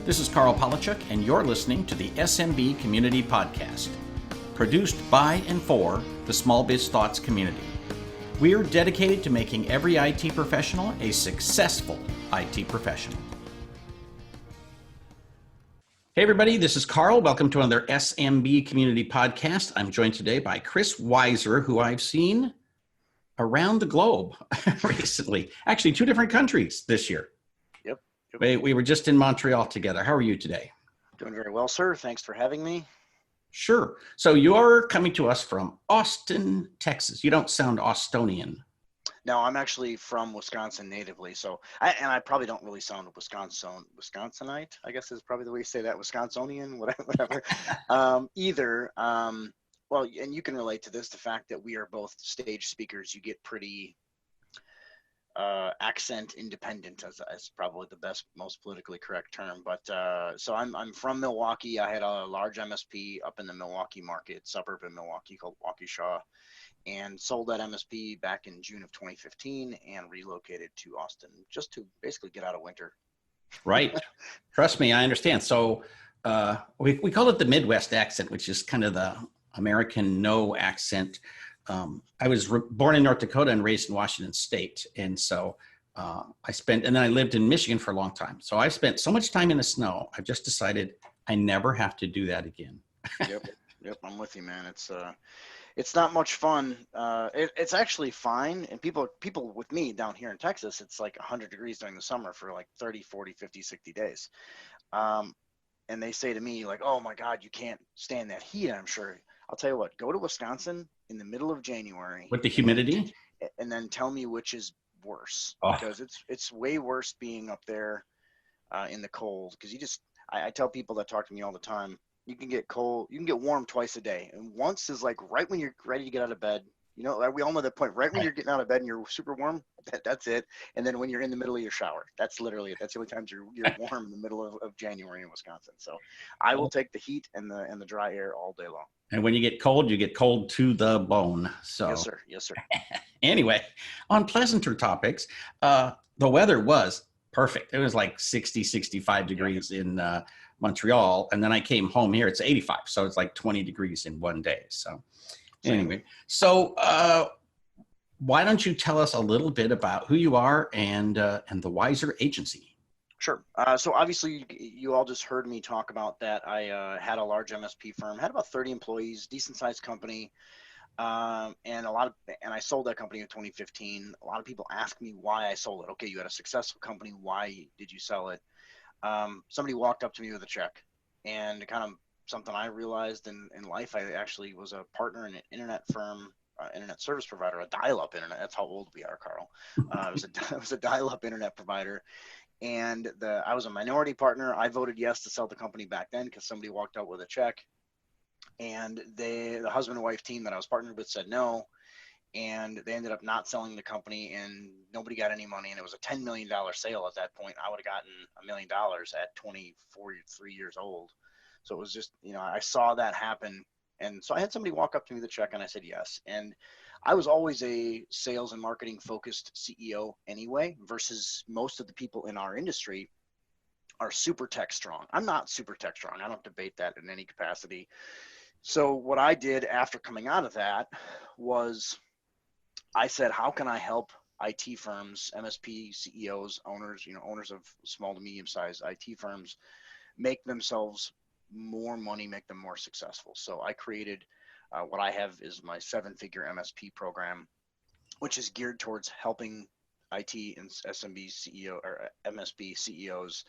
This is Carl Polachuk, and you're listening to the SMB Community Podcast, produced by and for the Small Biz Thoughts community. We're dedicated to making every IT professional a successful IT professional. Hey everybody, this is Carl. Welcome to another SMB Community Podcast. I'm joined today by Chris Weiser, who I've seen around the globe recently. Actually, 2 different countries this year. Yep. We were just in Montreal together. How are you today? Doing very well, sir. Thanks for having me. Sure. So you're coming to us from Austin, Texas. You don't sound Austonian. No, I'm actually from Wisconsin natively. So, I probably don't really sound Wisconsinite, I guess is probably the way you say that, Wisconsinian, whatever. Either. Well, and you can relate to this, the fact that we are both stage speakers, you get pretty accent independent, as probably the best, most politically correct term. But so I'm from Milwaukee. I had a large MSP up in the Milwaukee market, suburb of Milwaukee called Waukesha, and sold that MSP back in June of 2015 and relocated to Austin just to basically get out of winter. Right. Trust me, I understand. So we call it the Midwest accent, which is kind of the American no accent. I was born in North Dakota and raised in Washington State. And so and then I lived in Michigan for a long time. So I spent so much time in the snow. I've just decided I never have to do that again. Yep. I'm with you, man. It's not much fun. It's actually fine. And people with me down here in Texas, it's like 100 degrees during the summer for like 30, 40, 50, 60 days. And they say to me like, oh my God, you can't stand that heat. I'm sure. I'll tell you what, go to Wisconsin in the middle of January. With the humidity? And then tell me which is worse. Oh. Because it's way worse being up there in the cold. Because I tell people that talk to me all the time, you can get cold, you can get warm twice a day. And once is like right when you're ready to get out of bed. You know, we all know that point. Right when you're getting out of bed and you're super warm, that's it. And then when you're in the middle of your shower, that's literally it. That's the only times you're warm in the middle of January in Wisconsin. So I will take the heat and the dry air all day long. And when you get cold to the bone. So Yes, sir. Anyway, on pleasanter topics, the weather was perfect. It was like 60, 65 degrees in Montreal. And then I came home here, it's 85. So it's like 20 degrees in one day. So anyway, why don't you tell us a little bit about who you are and the Weiser Agency? Sure. So obviously you all just heard me talk about that. I had a large MSP firm, had about 30 employees, decent sized company. And I sold that company in 2015. A lot of people ask me why I sold it. Okay, you had a successful company. Why did you sell it? Somebody walked up to me with a check, and kind of something I realized in life. I actually was a partner in an internet firm, internet service provider, a dial-up internet. That's how old we are, Carl. I was a dial-up internet provider. And I was a minority partner. I voted yes to sell the company back then because somebody walked out with a check. And the husband and wife team that I was partnered with said no. And they ended up not selling the company, and nobody got any money. And it was a $10 million sale at that point. I would have gotten $1 million at 23 years old. So it was just, I saw that happen. And so I had somebody walk up to me with a check, and I said yes. And I was always a sales and marketing focused CEO anyway, versus most of the people in our industry are super tech strong. I'm not super tech strong. I don't debate that in any capacity. So what I did after coming out of that was I said, how can I help IT firms, MSP CEOs, owners, owners of small to medium sized IT firms make themselves more money, make them more successful. So I created what I have is my 7-figure MSP program, which is geared towards helping IT and SMB CEO or MSP CEOs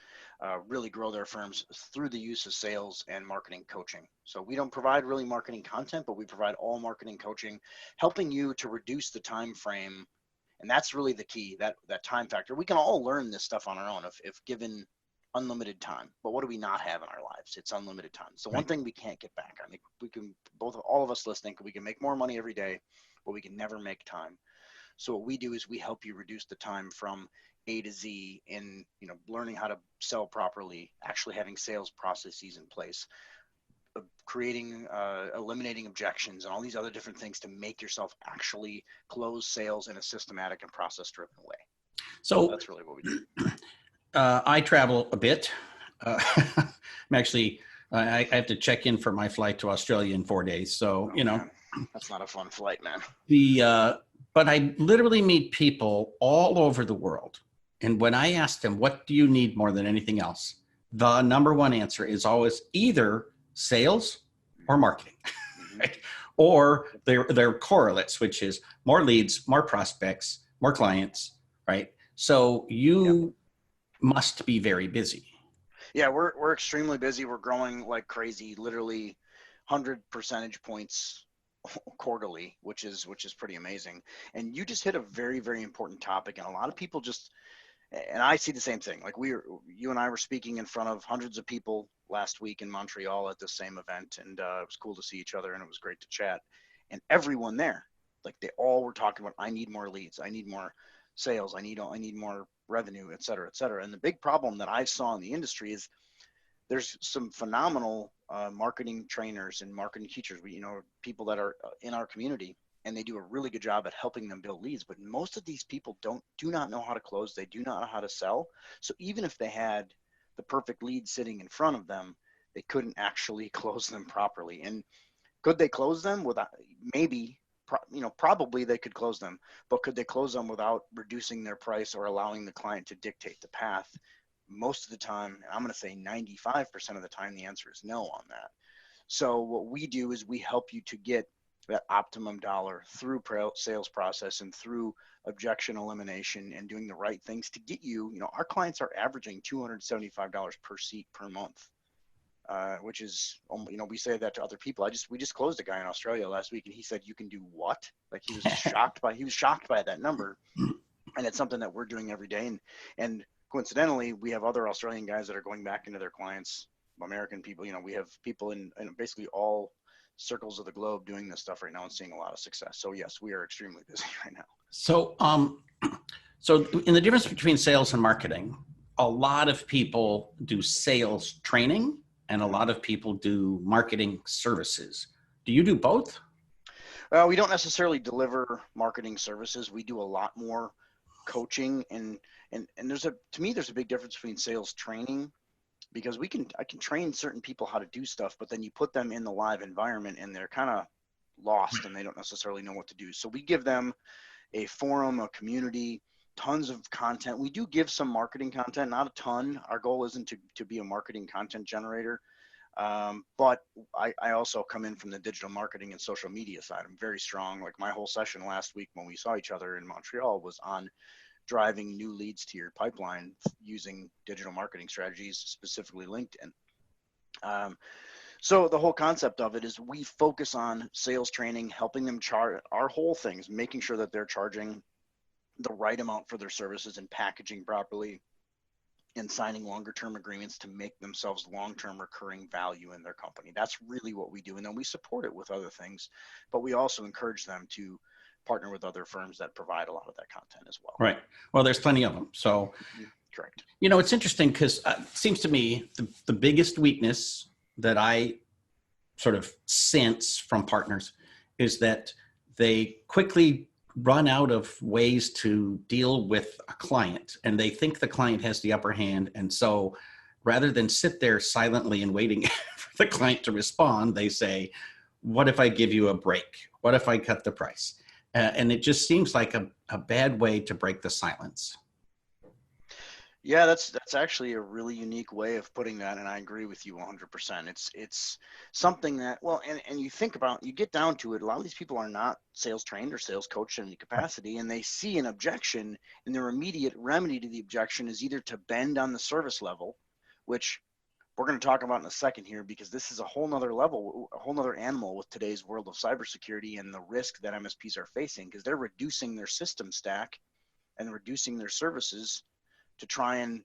really grow their firms through the use of sales and marketing coaching. So we don't provide really marketing content, but we provide all marketing coaching, helping you to reduce the time frame. And that's really the key, that time factor. We can all learn this stuff on our own if given unlimited time. But what do we not have in our lives? It's unlimited time. So one thing we can't get back. I mean, we can all of us listening, we can make more money every day, but we can never make time. So what we do is we help you reduce the time from A to Z in, learning how to sell properly, actually having sales processes in place, eliminating objections and all these other different things to make yourself actually close sales in a systematic and process driven way. So that's really what we do. I travel a bit. I'm actually, I have to check in for my flight to Australia in 4 days. So, Oh man, that's not a fun flight, man. But I literally meet people all over the world. And when I ask them, what do you need more than anything else? The number one answer is always either sales or marketing, right? Or they're correlates, which is more leads, more prospects, more clients, right? So you must be very busy. Yeah, we're extremely busy. We're growing like crazy, literally 100 percentage points quarterly, which is pretty amazing. And you just hit a very, very important topic. And a lot of people just, and I see the same thing. Like you and I were speaking in front of hundreds of people last week in Montreal at the same event, and it was cool to see each other, and it was great to chat. And everyone there, like they all were talking about, I need more leads, I need more sales, I need more revenue, et cetera, et cetera. And the big problem that I saw in the industry is there's some phenomenal marketing trainers and marketing teachers, people that are in our community, and they do a really good job at helping them build leads. But most of these people do not know how to close. They do not know how to sell. So even if they had the perfect lead sitting in front of them, they couldn't actually close them properly. And could they close them without, maybe, probably they could close them, but could they close them without reducing their price or allowing the client to dictate the path? Most of the time, and I'm going to say 95% of the time, the answer is no on that. So what we do is we help you to get that optimum dollar through sales process and through objection elimination and doing the right things to get you, our clients are averaging $275 per seat per month, which is, we say that to other people. We just closed a guy in Australia last week, and he said, you can do what? Like he was shocked by that number. And it's something that we're doing every day. And coincidentally, we have other Australian guys that are going back into their clients, American people. We have people in basically all circles of the globe doing this stuff right now and seeing a lot of success. So yes, we are extremely busy right now. So in the difference between sales and marketing, a lot of people do sales training and a lot of people do marketing services. Do you do both? We don't necessarily deliver marketing services. We do a lot more coaching, and to me there's a big difference between sales training, because I can train certain people how to do stuff, but then you put them in the live environment and they're kind of lost and they don't necessarily know what to do. So we give them a forum, a community, tons of content. We do give some marketing content, not a ton. Our goal isn't to be a marketing content generator. But I also come in from the digital marketing and social media side. I'm very strong. Like my whole session last week when we saw each other in Montreal was on driving new leads to your pipeline using digital marketing strategies, specifically LinkedIn. So the whole concept of it is we focus on sales training, helping them charge. Our whole thing is making sure that they're charging the right amount for their services and packaging properly, and signing longer term agreements to make themselves long-term recurring value in their company. That's really what we do. And then we support it with other things, but we also encourage them to partner with other firms that provide a lot of that content as well. Right. Well, there's plenty of them. So, correct. It's interesting because it seems to me the biggest weakness that I sort of sense from partners is that they quickly run out of ways to deal with a client, and they think the client has the upper hand. And so rather than sit there silently and waiting for the client to respond, they say, what if I give you a break? What if I cut the price? And it just seems like a bad way to break the silence. Yeah, that's actually a really unique way of putting that, and I agree with you 100%. It's something that, well, and you think about, you get down to it, a lot of these people are not sales trained or sales coached in any capacity, and they see an objection, and their immediate remedy to the objection is either to bend on the service level, which we're going to talk about in a second here, because this is a whole nother level, a whole nother animal with today's world of cybersecurity and the risk that MSPs are facing, because they're reducing their system stack and reducing their services to try and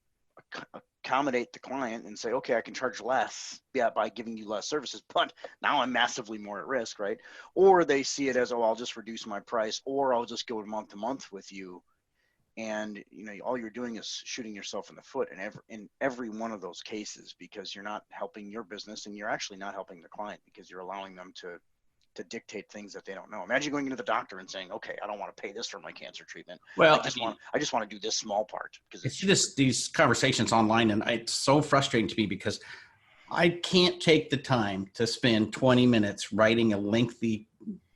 accommodate the client and say, okay, I can charge less by giving you less services, but now I'm massively more at risk, right? Or they see it as, oh, I'll just reduce my price, or I'll just go month to month with you. And all you're doing is shooting yourself in the foot in every one of those cases, because you're not helping your business and you're actually not helping the client, because you're allowing them to to dictate things that they don't know. Imagine going into the doctor and saying, okay, I don't want to pay this for my cancer treatment. Well, I just want to do this small part because it's these conversations online, and it's so frustrating to me because I can't take the time to spend 20 minutes writing a lengthy,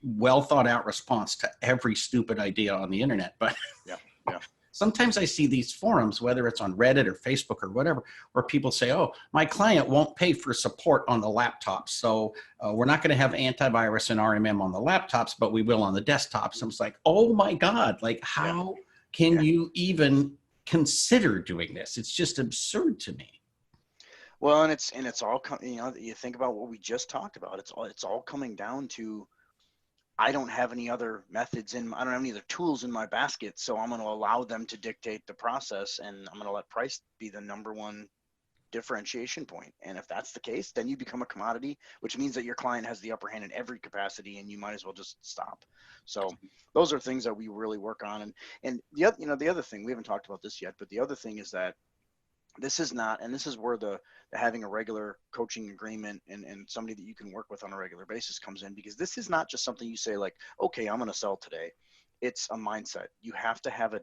well thought out response to every stupid idea on the internet. But yeah. sometimes I see these forums, whether it's on Reddit or Facebook or whatever, where people say, oh, my client won't pay for support on the laptop. So we're not going to have antivirus and RMM on the laptops, but we will on the desktops. And it's like, oh my God, like how can you even consider doing this? It's just absurd to me. Well, and it's all, you think about what we just talked about. It's all coming down to, I don't have any other methods I don't have any other tools in my basket. So I'm going to allow them to dictate the process, and I'm going to let price be the number one differentiation point. And if that's the case, then you become a commodity, which means that your client has the upper hand in every capacity, and you might as well just stop. So those are things that we really work on. And the other thing, we haven't talked about this yet, but the other thing is that this is not, and this is where the having a regular coaching agreement and somebody that you can work with on a regular basis comes in, because this is not just something you say like, okay, I'm going to sell today. It's a mindset. You have to have a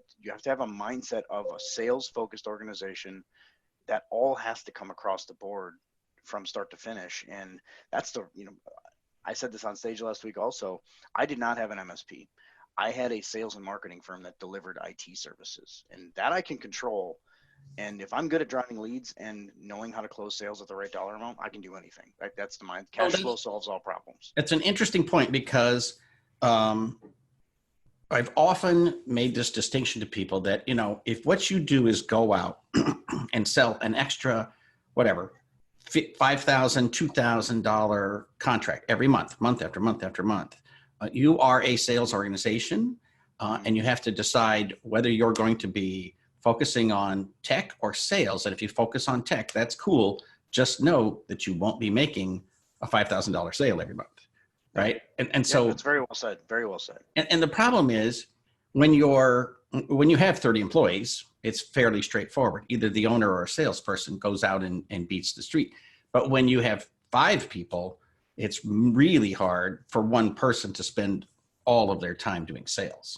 mindset of a sales focused organization that all has to come across the board from start to finish. And that's I said this on stage last week also, I did not have an MSP. I had a sales and marketing firm that delivered IT services, and that I can control. And if I'm good at driving leads and knowing how to close sales at the right dollar amount, I can do anything. Right? That's the mind. Cash flow solves all problems. It's an interesting point because I've often made this distinction to people that, if what you do is go out and sell an extra, whatever, $5,000, $2,000 contract every month, month after month after month, you are a sales organization, and you have to decide whether you're going to be focusing on tech or sales. And if you focus on tech, that's cool. Just know that you won't be making a $5,000 sale every month. Right. And so it's very well said. Very well said. And the problem is when you have 30 employees, it's fairly straightforward. Either the owner or a salesperson goes out and beats the street. But when you have 5 people, it's really hard for one person to spend all of their time doing sales.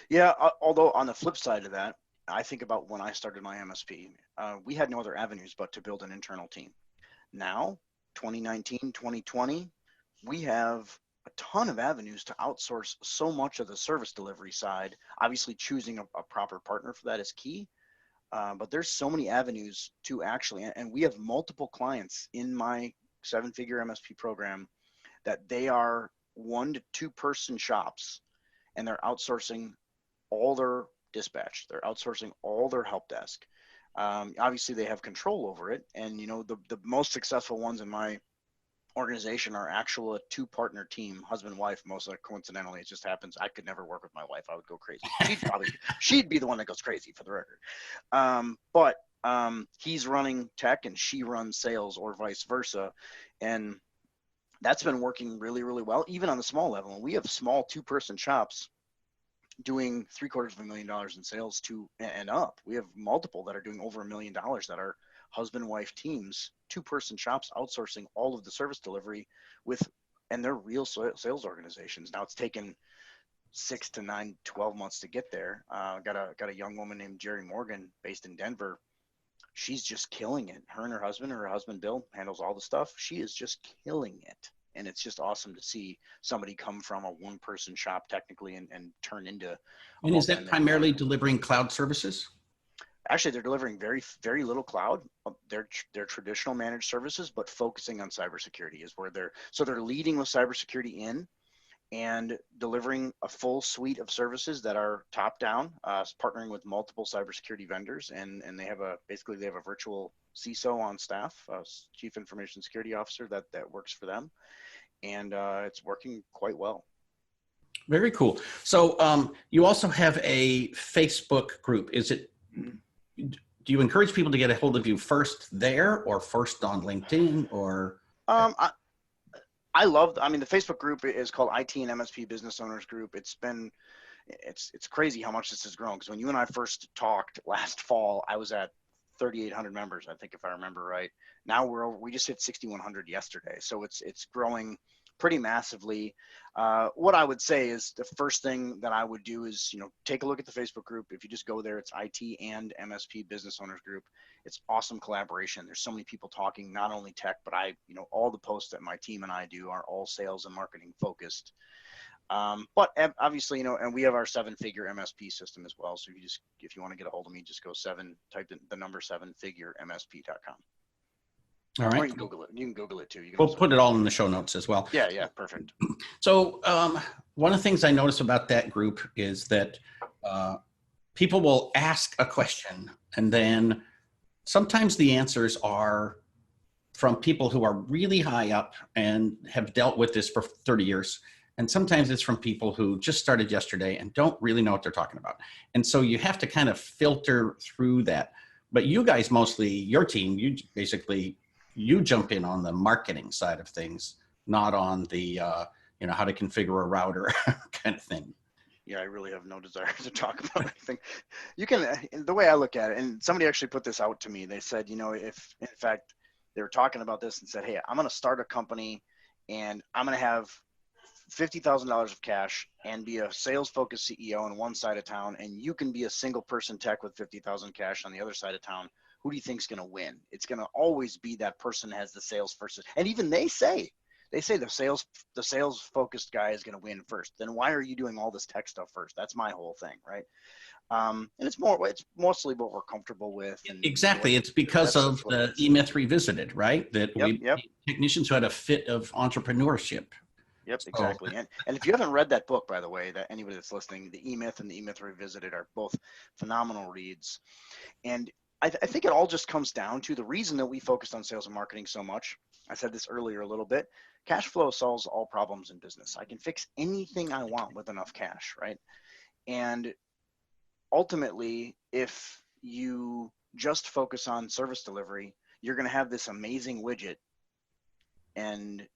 Yeah, although on the flip side of that, I think about when I started my MSP, we had no other avenues but to build an internal team. Now, 2019, 2020, we have a ton of avenues to outsource so much of the service delivery side. Obviously, choosing a proper partner for that is key, but there's so many avenues to actually, and we have multiple clients in my 7-figure MSP program that they are 1 to 2 person shops, and they're outsourcing all their dispatch. They're outsourcing all their help desk. Obviously, they have control over it. And, the most successful ones in my organization are actual 2-partner team, husband, wife. Most coincidentally, it just happens. I could never work with my wife. I would go crazy. She'd be the one that goes crazy, for the record. But he's running tech and she runs sales, or vice versa. And that's been working really, really well, even on the small level. And we have small 2-person shops doing $750,000 in sales and up. We have multiple that are doing over $1 million that are husband-wife teams, 2-person shops outsourcing all of the service delivery and they're real sales organizations. Now it's taken 6 to 9, 12 months to get there. Got a young woman named Jerry Morgan based in Denver. She's just killing it. Her and her husband Bill handles all the stuff. She is just killing it. And it's just awesome to see somebody come from a 1-person shop technically and turn into. And is that primarily delivering cloud services? Actually, they're delivering very, very little cloud. They're traditional managed services, but focusing on cybersecurity is where they're leading with cybersecurity and delivering a full suite of services that are top down, partnering with multiple cybersecurity vendors. And they have a virtual CISO on staff, Chief Information Security Officer that works for them. And it's working quite well. Very cool. So you also have a Facebook group. Do you encourage people to get a hold of you first there or first on LinkedIn or? The Facebook group is called IT and MSP Business Owners Group. It's crazy how much this has grown. Because when you and I first talked last fall, I was at 3,800 members, I think, if I remember right. Now we just hit 6,100 yesterday. So it's growing pretty massively. What I would say is the first thing that I would do is, take a look at the Facebook group. If you just go there, it's IT and MSP Business Owners Group. It's awesome collaboration. There's so many people talking, not only tech, but all the posts that my team and I do are all sales and marketing focused. But obviously, and we have our 7-figure MSP system as well. So if you want to get a hold of me, just go type in the number 7figuremsp.com. All right. Or you can Google it. You can Google it too. We'll put it all in the show notes as well. Yeah, perfect. So one of the things I notice about that group is that people will ask a question, and then sometimes the answers are from people who are really high up and have dealt with this for 30 years. And sometimes it's from people who just started yesterday and don't really know what they're talking about. And so you have to kind of filter through that. But you guys, mostly your team, you jump in on the marketing side of things, not on the, how to configure a router kind of thing. Yeah, I really have no desire to talk about anything. You can, the way I look at it, and somebody actually put this out to me, they said, if in fact they were talking about this and said, hey, I'm going to start a company and I'm going to have $50,000 of cash and be a sales focused CEO on one side of town, and you can be a single person tech with 50,000 cash on the other side of town. Who do you think's going to win? It's going to always be that person has the sales first. And even they say the sales focused guy is going to win first. Then why are you doing all this tech stuff first? That's my whole thing, right? And it's mostly what we're comfortable with. And exactly. It's because of the E-Myth Revisited, right? That technicians who had a fit of entrepreneurship. Yep, exactly. And if you haven't read that book, by the way, that anybody that's listening, the E-Myth and the E-Myth Revisited are both phenomenal reads. And I think it all just comes down to the reason that we focused on sales and marketing so much. I said this earlier a little bit. Cash flow solves all problems in business. I can fix anything I want with enough cash, right? And ultimately, if you just focus on service delivery, you're going to have this amazing widget, and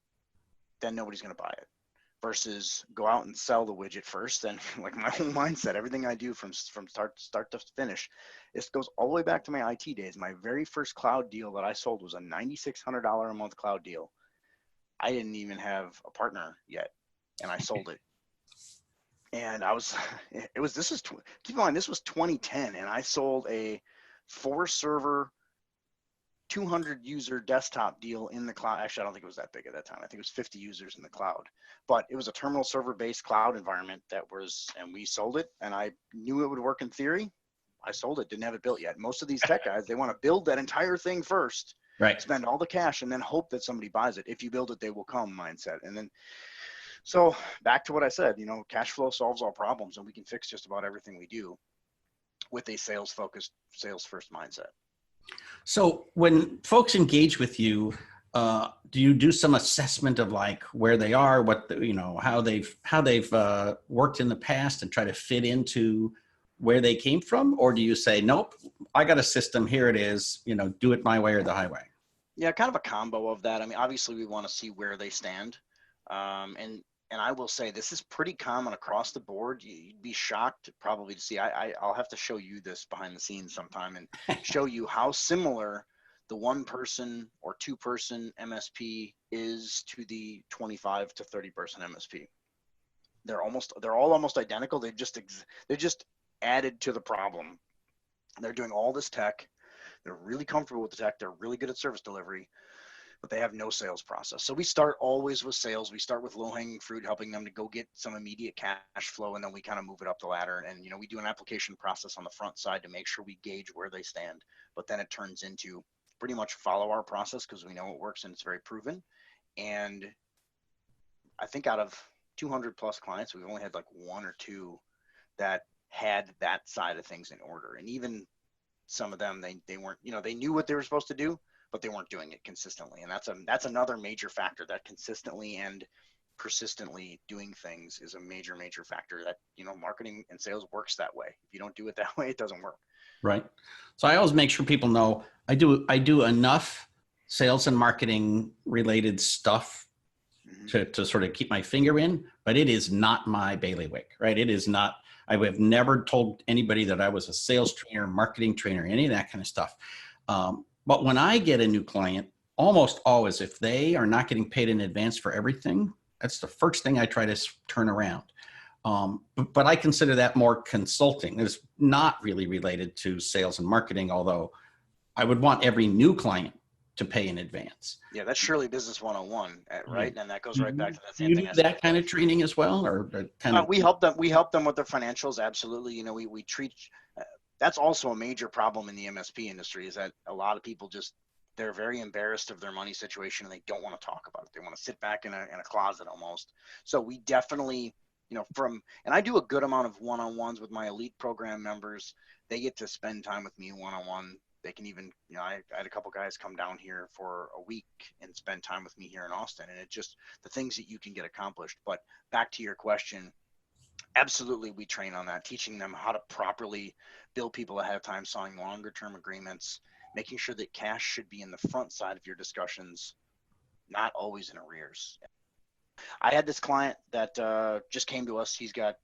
then nobody's going to buy it. Versus go out and sell the widget first. And like my whole mindset, everything I do from start to finish, it goes all the way back to my IT days. My very first cloud deal that I sold was a $9,600 a month cloud deal. I didn't even have a partner yet, and I sold it. And keep in mind, this was 2010, and I sold a 4-server 200 user desktop deal in the cloud. Actually, I don't think it was that big at that time. I think it was 50 users in the cloud, but it was a terminal server based cloud environment and we sold it, and I knew it would work in theory. I sold it, didn't have it built yet. Most of these tech guys, they want to build that entire thing first, right? Spend all the cash and then hope that somebody buys it. If you build it, they will come mindset. And then, so back to what I said, cash flow solves all problems, and we can fix just about everything we do with a sales focused, sales first mindset. So when folks engage with you, do you do some assessment of like where they are, how they've worked in the past and try to fit into where they came from? Or do you say, nope, I got a system, here it is, do it my way or the highway? Yeah, kind of a combo of that. I mean, obviously we want to see where they stand. And I will say this is pretty common across the board. You'd be shocked probably to see, I'll have to show you this behind the scenes sometime and show you how similar the 1-person or 2-person MSP is to the 25 to 30-person MSP. They're all almost identical. They're just added to the problem. They're doing all this tech. They're really comfortable with the tech. They're really good at service delivery, but they have no sales process. So we start always with sales. We start with low-hanging fruit, helping them to go get some immediate cash flow, and then we kind of move it up the ladder. And, we do an application process on the front side to make sure we gauge where they stand. But then it turns into pretty much follow our process because we know it works and it's very proven. And I think out of 200 plus clients, we've only had like 1 or 2 that had that side of things in order. And even some of them, they weren't, they knew what they were supposed to do, but they weren't doing it consistently. And that's another major factor. That consistently and persistently doing things is a major factor that, marketing and sales works that way. If you don't do it that way, it doesn't work. Right. So I always make sure people know I do enough sales and marketing related stuff to sort of keep my finger in, but it is not my bailiwick, right? It is not, I have never told anybody that I was a sales trainer, marketing trainer, any of that kind of stuff. But when I get a new client, almost always, if they are not getting paid in advance for everything, that's the first thing I try to turn around. But I consider that more consulting. It's not really related to sales and marketing, although I would want every new client to pay in advance. Yeah, that's surely business 101, right? And that goes right back to that Do same you thing do I said. that kind of training as well, or kind of? We help them. We help them with their financials. Absolutely. You know, we treat. That's also a major problem in the MSP industry, is that a lot of people they're very embarrassed of their money situation and they don't want to talk about it. They want to sit back in a closet almost. So we definitely, you know, and I do a good amount of one-on-ones with my elite program members. They get to spend time with me one-on-one. They can even, you know, I had a couple guys come down here for a week and spend time with me here in Austin, and it just, the things that you can get accomplished. But back to your question, absolutely, we train on that, teaching them how to properly bill people ahead of time, signing longer term agreements, making sure that cash should be in the front side of your discussions, not always in arrears. I had this client that just came to us. He's got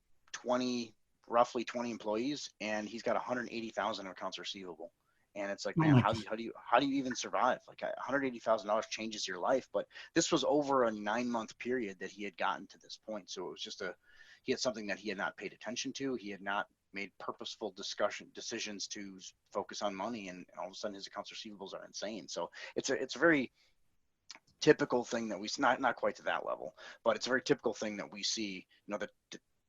roughly 20 employees, and he's got 180,000 accounts receivable. And it's like, man, how do you even survive? Like $180,000 changes your life. But this was over a 9-month period that he had gotten to this point. So it was just he had something that he had not paid attention to. He had not made purposeful decisions to focus on money. And all of a sudden his accounts receivables are insane. So it's a very typical thing that we, not quite to that level, but it's a very typical thing that we see, you know, the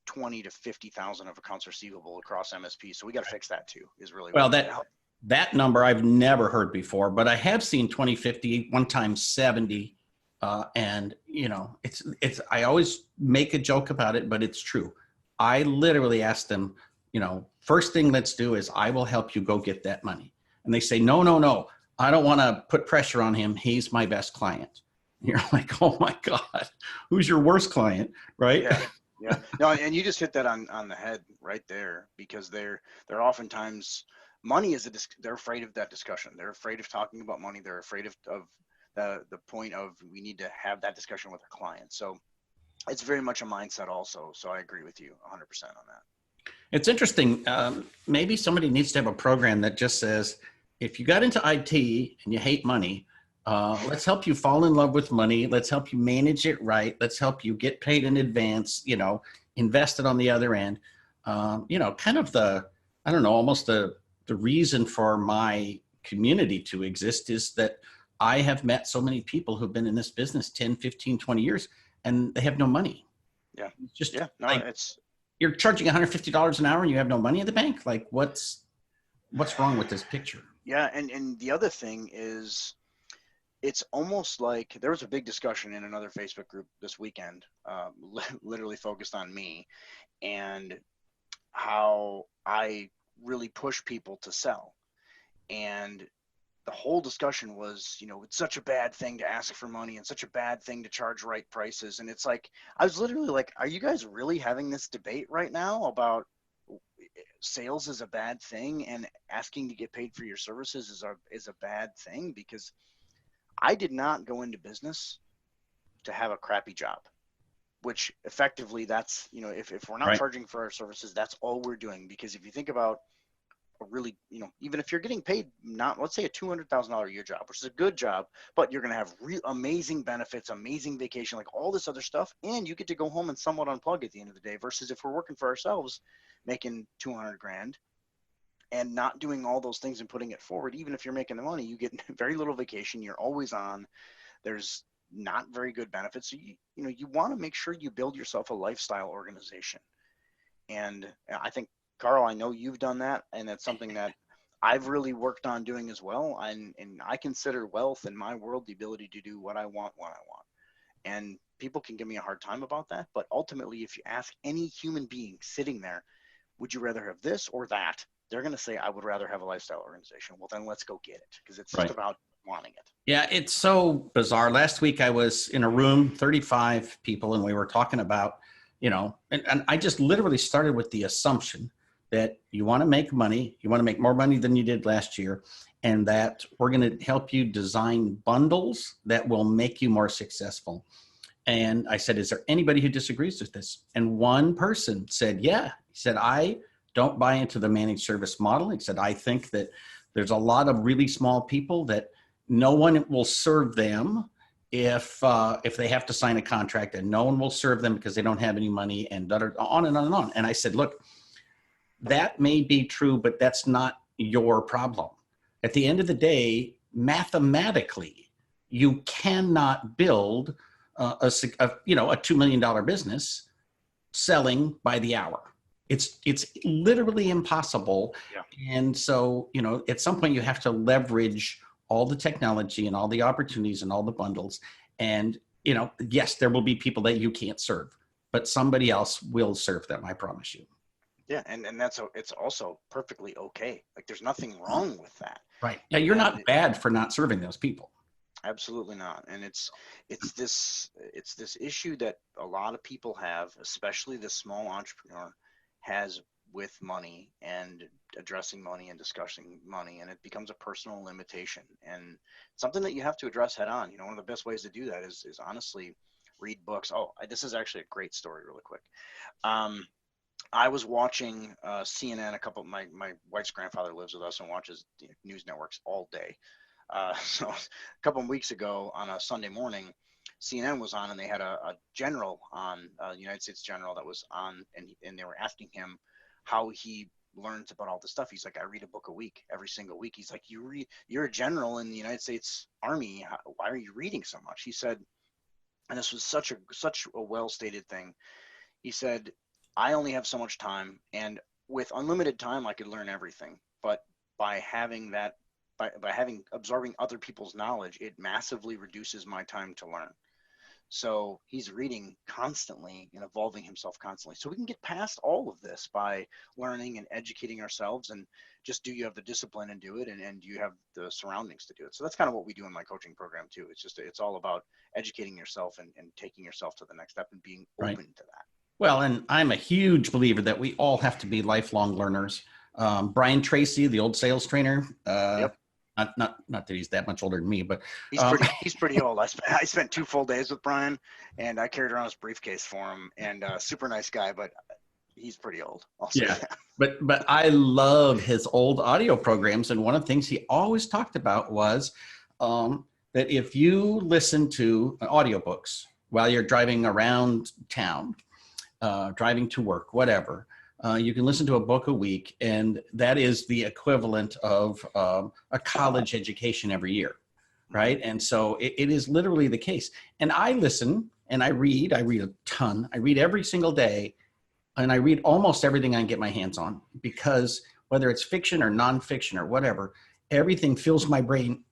20 to 50,000 of accounts receivable across MSP. So we got to fix that too, is really Well, that number I've never heard before, but I have seen 20, 50, one time 70. And you know, I always make a joke about it, but it's true. I literally ask them, you know, first thing let's do is I will help you go get that money. And they say, no, I don't want to put pressure on him. He's my best client. And you're like, oh my God, who's your worst client? Right. Yeah. No, and you just hit that on the head right there, because they're oftentimes, money is they're afraid of that discussion. They're afraid of talking about money. They're afraid of the point of, we need to have that discussion with our clients. So it's very much a mindset also. So I agree with you 100% on that. It's interesting. Maybe somebody needs to have a program that just says, if you got into IT and you hate money, let's help you fall in love with money. Let's help you manage it right. Let's help you get paid in advance, you know, invest it on the other end. You know, kind of I don't know, almost the reason for my community to exist is that I have met so many people who've been in this business 10, 15, 20 years, and they have no money. Yeah. Just yeah. No, like, you're charging $150 an hour and you have no money in the bank. Like what's wrong with this picture? Yeah. And the other thing is, it's almost like there was a big discussion in another Facebook group this weekend, literally focused on me and how I really push people to sell. And the whole discussion was, you know, it's such a bad thing to ask for money and such a bad thing to charge right prices. And it's like, I was literally like, are you guys really having this debate right now about sales is a bad thing and asking to get paid for your services is a bad thing? Because I did not go into business to have a crappy job, which effectively that's, you know, if we're not charging for our services, that's all we're doing. Because if you think about a really, you know, even if you're getting paid, not, let's say a $200,000 a year job, which is a good job, but you're going to have amazing benefits, amazing vacation, like all this other stuff. And you get to go home and somewhat unplug at the end of the day, versus if we're working for ourselves, making 200 grand and not doing all those things and putting it forward. Even if you're making the money, you get very little vacation. You're always on. There's not very good benefits. So you know, you want to make sure you build yourself a lifestyle organization. And I think, Carl, I know you've done that, and that's something that I've really worked on doing as well. And I consider wealth in my world the ability to do what I want when I want. And people can give me a hard time about that. But ultimately, if you ask any human being sitting there, would you rather have this or that? They're going to say, I would rather have a lifestyle organization. Well, then let's go get it, because it's just about wanting it. Yeah, it's so bizarre. Last week I was in a room, 35 people, and we were talking about, you know, and I just literally started with the assumption that you want to make money, you want to make more money than you did last year, and that we're going to help you design bundles that will make you more successful. And I said, is there anybody who disagrees with this? And one person said, yeah. He said, I don't buy into the managed service model. He said, I think that There's a lot of really small people that no one will serve them if they have to sign a contract, and no one will serve them because they don't have any money, and on and on and on. And I said, look, that may be true, but that's not your problem. At the end of the day, mathematically, you cannot build a $2 million business selling by the hour. It's literally impossible. Yeah. And so, at some point you have to leverage all the technology and all the opportunities and all the bundles. And, yes, there will be people that you can't serve, but somebody else will serve them. I promise you. Yeah. And it's also perfectly okay. Like there's nothing wrong with that. Right. Yeah. You're not bad for not serving those people. Absolutely not. And it's this issue that a lot of people have, especially the small entrepreneur has with money and addressing money and discussing money, and it becomes a personal limitation and something that you have to address head on. One of the best ways to do that is honestly read books. This is actually a great story really quick. I was watching CNN. My wife's grandfather lives with us and watches news networks all day. So a couple of weeks ago on a Sunday morning, CNN was on and they had a general on, United States general that was on, and they were asking him how he learns about all this stuff. He's like, I read a book a week, every single week. He's like, you're a general in the United States Army. Why are you reading so much? He said, and this was such a well-stated thing. He said, I only have so much time, and with unlimited time, I could learn everything. But by absorbing other people's knowledge, it massively reduces my time to learn. So he's reading constantly and evolving himself constantly. So we can get past all of this by learning and educating ourselves, and just do you have the discipline and do it, and you have the surroundings to do it. So that's kind of what we do in my coaching program too. It's all about educating yourself and taking yourself to the next step and being open to that. Well, and I'm a huge believer that we all have to be lifelong learners. Brian Tracy, the old sales trainer, Yep. Not that he's that much older than me, but he's pretty old. I spent 2 full days with Brian, and I carried around his briefcase for him. And super nice guy, but he's pretty old. Yeah, but I love his old audio programs, and one of the things he always talked about was that if you listen to audiobooks while you're driving around town, driving to work, whatever. You can listen to a book a week, and that is the equivalent of a college education every year, right? And so it is literally the case. And I listen and I read a ton. I read every single day, and I read almost everything I can get my hands on, because whether it's fiction or nonfiction or whatever, everything fills my brain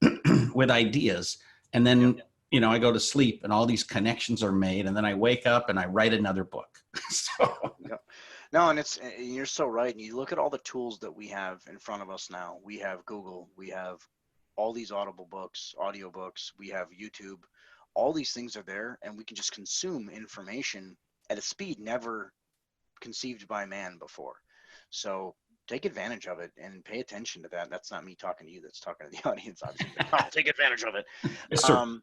with ideas. And then, I go to sleep and all these connections are made, and then I wake up and I write another book. So. Yeah. No, and you're so right. And you look at all the tools that we have in front of us now. We have Google, we have all these audible books, audiobooks, we have YouTube. All these things are there, and we can just consume information at a speed never conceived by man before. So take advantage of it and pay attention to that. That's not me talking to you. That's talking to the audience, obviously. I'll take advantage of it. Yes, sir.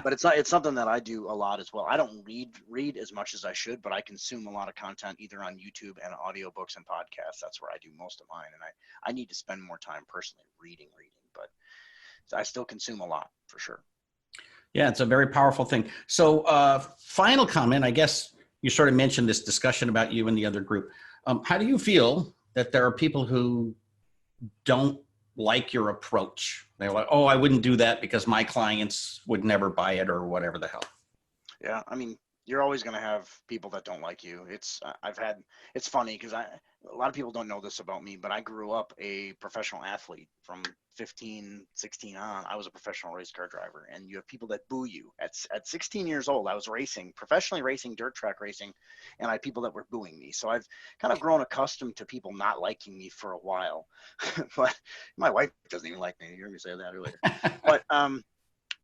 But it's something that I do a lot as well. I don't read as much as I should, but I consume a lot of content either on YouTube and audiobooks and podcasts. That's where I do most of mine. And I need to spend more time personally reading, but I still consume a lot for sure. Yeah, it's a very powerful thing. So final comment, I guess you sort of mentioned this discussion about you and the other group. How do you feel that there are people who don't like your approach? They're like, oh, I wouldn't do that because my clients would never buy it, or whatever the hell. Yeah, I mean, you're always going to have people that don't like you. It's funny because a lot of people don't know this about me, but I grew up a professional athlete from 15, 16 on. I was a professional race car driver, and you have people that boo you. At 16 years old, I was professionally racing, dirt track racing, and I had people that were booing me. So I've kind of grown accustomed to people not liking me for a while. But my wife doesn't even like me. You heard me say that earlier. But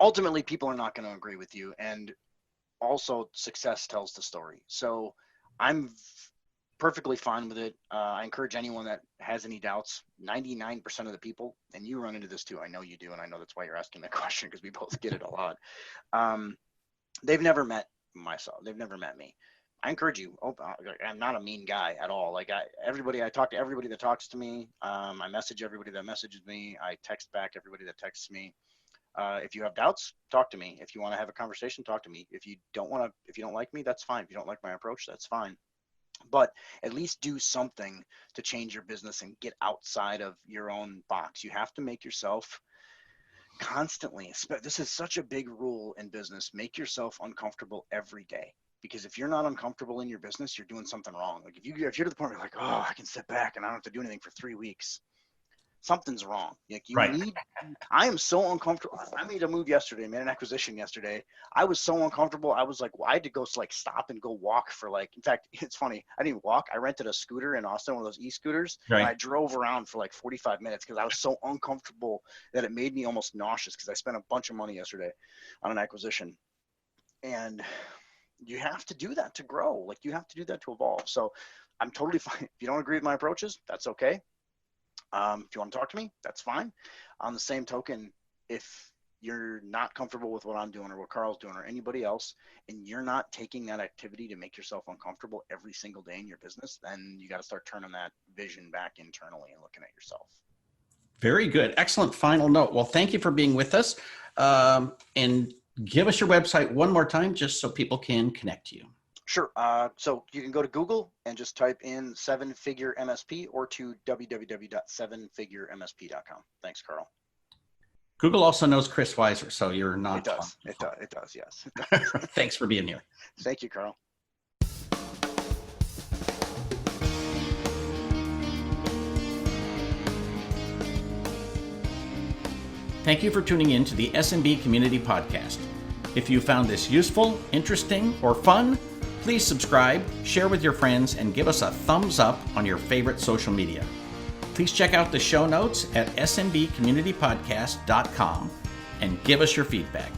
ultimately, people are not going to agree with you, and also success tells the story. So I'm perfectly fine with it. I encourage anyone that has any doubts. 99% of the people, and you run into this too, I know you do, and I know that's why you're asking that question, because we both get it a lot. They've never met myself. They've never met me. I encourage you. I'm not a mean guy at all. Like I talk to everybody that talks to me. I message everybody that messages me. I text back everybody that texts me. If you have doubts, talk to me. If you want to have a conversation, talk to me. If you don't like me, that's fine. If you don't like my approach, that's fine. But at least do something to change your business and get outside of your own box. You have to make yourself constantly, this is such a big rule in business, make yourself uncomfortable every day. Because if you're not uncomfortable in your business, you're doing something wrong. Like if you're to the point where you're like, oh, I can sit back and I don't have to do anything for 3 weeks, something's wrong. Like I am so uncomfortable. I made a move yesterday, made an acquisition yesterday. I was so uncomfortable. I was like, I had to go stop and go walk for in fact, it's funny. I didn't walk. I rented a scooter in Austin, one of those e-scooters. Right. And I drove around for 45 minutes because I was so uncomfortable that it made me almost nauseous because I spent a bunch of money yesterday on an acquisition. And you have to do that to grow. You have to do that to evolve. So I'm totally fine. If you don't agree with my approaches, that's okay. If you want to talk to me, that's fine. On the same token, if you're not comfortable with what I'm doing or what Carl's doing or anybody else, and you're not taking that activity to make yourself uncomfortable every single day in your business, then you got to start turning that vision back internally and looking at yourself. Very good. Excellent final note. Well, thank you for being with us. And give us your website one more time, just so people can connect to you. Sure. So you can go to Google and just type in 7-Figure MSP or to www.7figuremsp.com. Thanks, Carl. Google also knows Chris Weiser, so you're not. It does. It does. Yes. It does. Thanks for being here. Thank you, Carl. Thank you for tuning in to the SMB Community Podcast. If you found this useful, interesting, or fun, please subscribe, share with your friends, and give us a thumbs up on your favorite social media. Please check out the show notes at smbcommunitypodcast.com and give us your feedback.